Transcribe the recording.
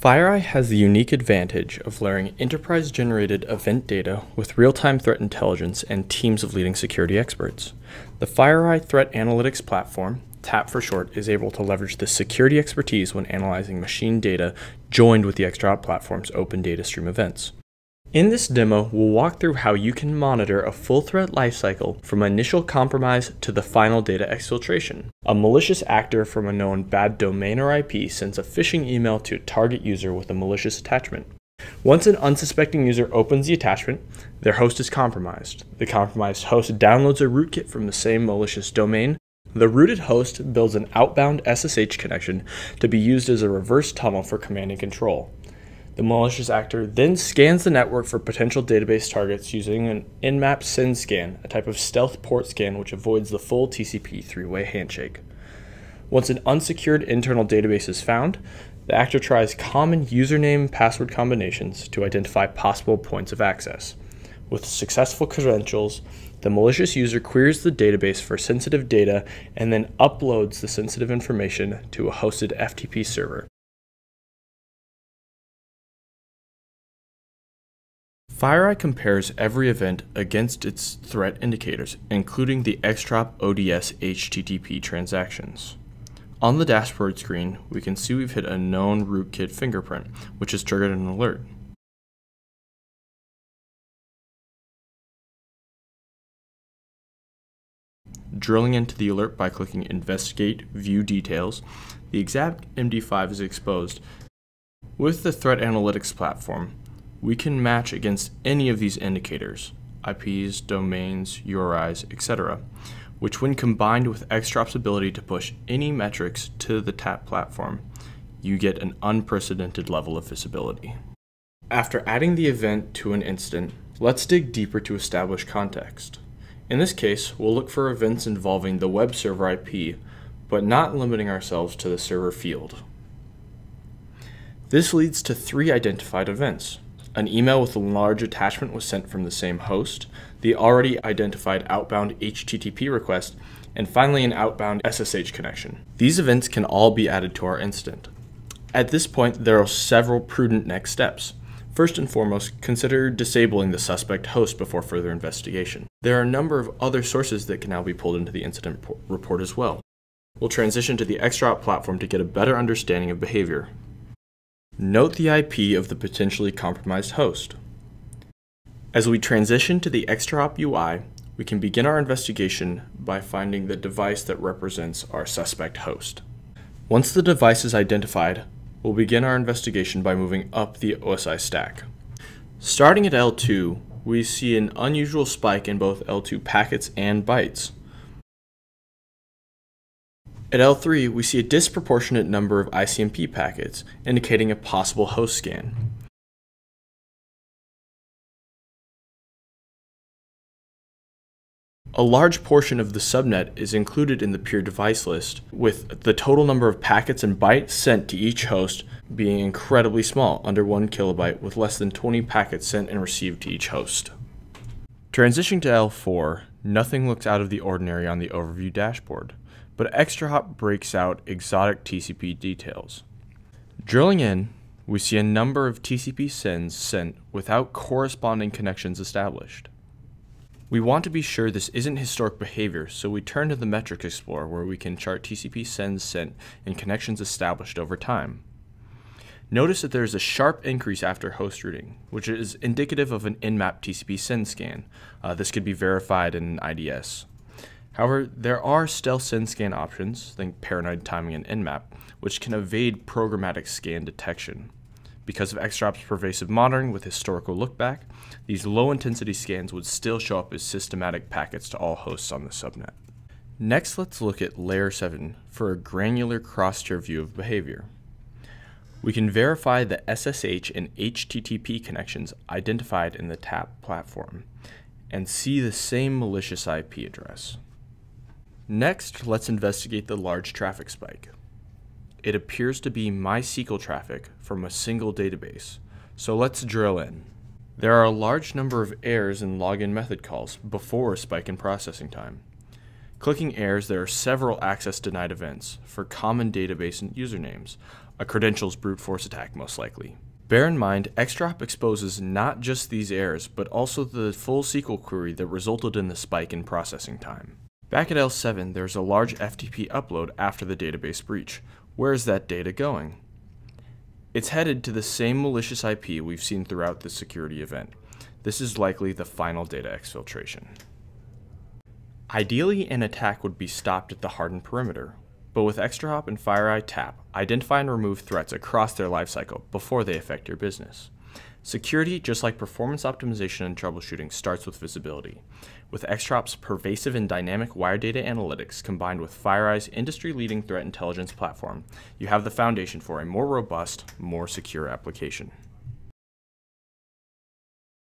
FireEye has the unique advantage of layering enterprise-generated event data with real-time threat intelligence and teams of leading security experts. The FireEye Threat Analytics Platform, TAP for short, is able to leverage the security expertise when analyzing machine data joined with the ExtraHop platform's open data stream events. In this demo, we'll walk through how you can monitor a full threat lifecycle from initial compromise to the final data exfiltration. A malicious actor from a known bad domain or IP sends a phishing email to a target user with a malicious attachment. Once an unsuspecting user opens the attachment, their host is compromised. The compromised host downloads a rootkit from the same malicious domain. The rooted host builds an outbound SSH connection to be used as a reverse tunnel for command and control. The malicious actor then scans the network for potential database targets using an in-map send scan, a type of stealth port scan which avoids the full TCP three-way handshake. Once an unsecured internal database is found, the actor tries common username password combinations to identify possible points of access. With successful credentials, the malicious user queries the database for sensitive data and then uploads the sensitive information to a hosted FTP server. FireEye compares every event against its threat indicators, including the ExtraHop ODS HTTP transactions. On the dashboard screen, we can see we've hit a known rootkit fingerprint, which has triggered an alert. Drilling into the alert by clicking Investigate, View Details, the exact MD5 is exposed. With the Threat Analytics Platform, we can match against any of these indicators, IPs, domains, URIs, etc., which when combined with ExtraHop's ability to push any metrics to the TAP platform, you get an unprecedented level of visibility. After adding the event to an incident, let's dig deeper to establish context. In this case, we'll look for events involving the web server IP, but not limiting ourselves to the server field. This leads to 3 identified events. An email with a large attachment was sent from the same host, the already identified outbound HTTP request, and finally an outbound SSH connection. These events can all be added to our incident. At this point, there are several prudent next steps. First and foremost, consider disabling the suspect host before further investigation. There are a number of other sources that can now be pulled into the incident report as well. We'll transition to the ExtraHop platform to get a better understanding of behavior. Note the IP of the potentially compromised host. As we transition to the ExtraHop UI, we can begin our investigation by finding the device that represents our suspect host. Once the device is identified, we'll begin our investigation by moving up the OSI stack. Starting at L2, we see an unusual spike in both L2 packets and bytes. At L3, we see a disproportionate number of ICMP packets, indicating a possible host scan. A large portion of the subnet is included in the peer device list, with the total number of packets and bytes sent to each host being incredibly small, under 1 kilobyte, with less than 20 packets sent and received to each host. Transitioning to L4, nothing looks out of the ordinary on the overview dashboard, but ExtraHop breaks out exotic TCP details. Drilling in, we see a number of TCP sends sent without corresponding connections established. We want to be sure this isn't historic behavior, so we turn to the Metrics Explorer where we can chart TCP sends sent and connections established over time. Notice that there is a sharp increase after host rooting, which is indicative of an in-map TCP send scan. This could be verified in an IDS. However, there are stealth send scan options, think paranoid timing and nmap, which can evade programmatic scan detection. Because of ExtraHop's pervasive monitoring with historical lookback, these low-intensity scans would still show up as systematic packets to all hosts on the subnet. Next, let's look at Layer 7 for a granular cross-tier view of behavior. We can verify the SSH and HTTP connections identified in the TAP platform and see the same malicious IP address. Next, let's investigate the large traffic spike. It appears to be MySQL traffic from a single database, so let's drill in. There are a large number of errors in login method calls before a spike in processing time. Clicking errors, there are several access denied events for common database and usernames, a credentials brute force attack most likely. Bear in mind, ExtraHop exposes not just these errors, but also the full SQL query that resulted in the spike in processing time. Back at L7, there's a large FTP upload after the database breach. Where is that data going? It's headed to the same malicious IP we've seen throughout the security event. This is likely the final data exfiltration. Ideally, an attack would be stopped at the hardened perimeter, but with ExtraHop and FireEye Tap, identify and remove threats across their lifecycle before they affect your business. Security, just like performance optimization and troubleshooting, starts with visibility. With ExtraHop's pervasive and dynamic wire data analytics combined with FireEye's industry-leading threat intelligence platform, you have the foundation for a more robust, more secure application.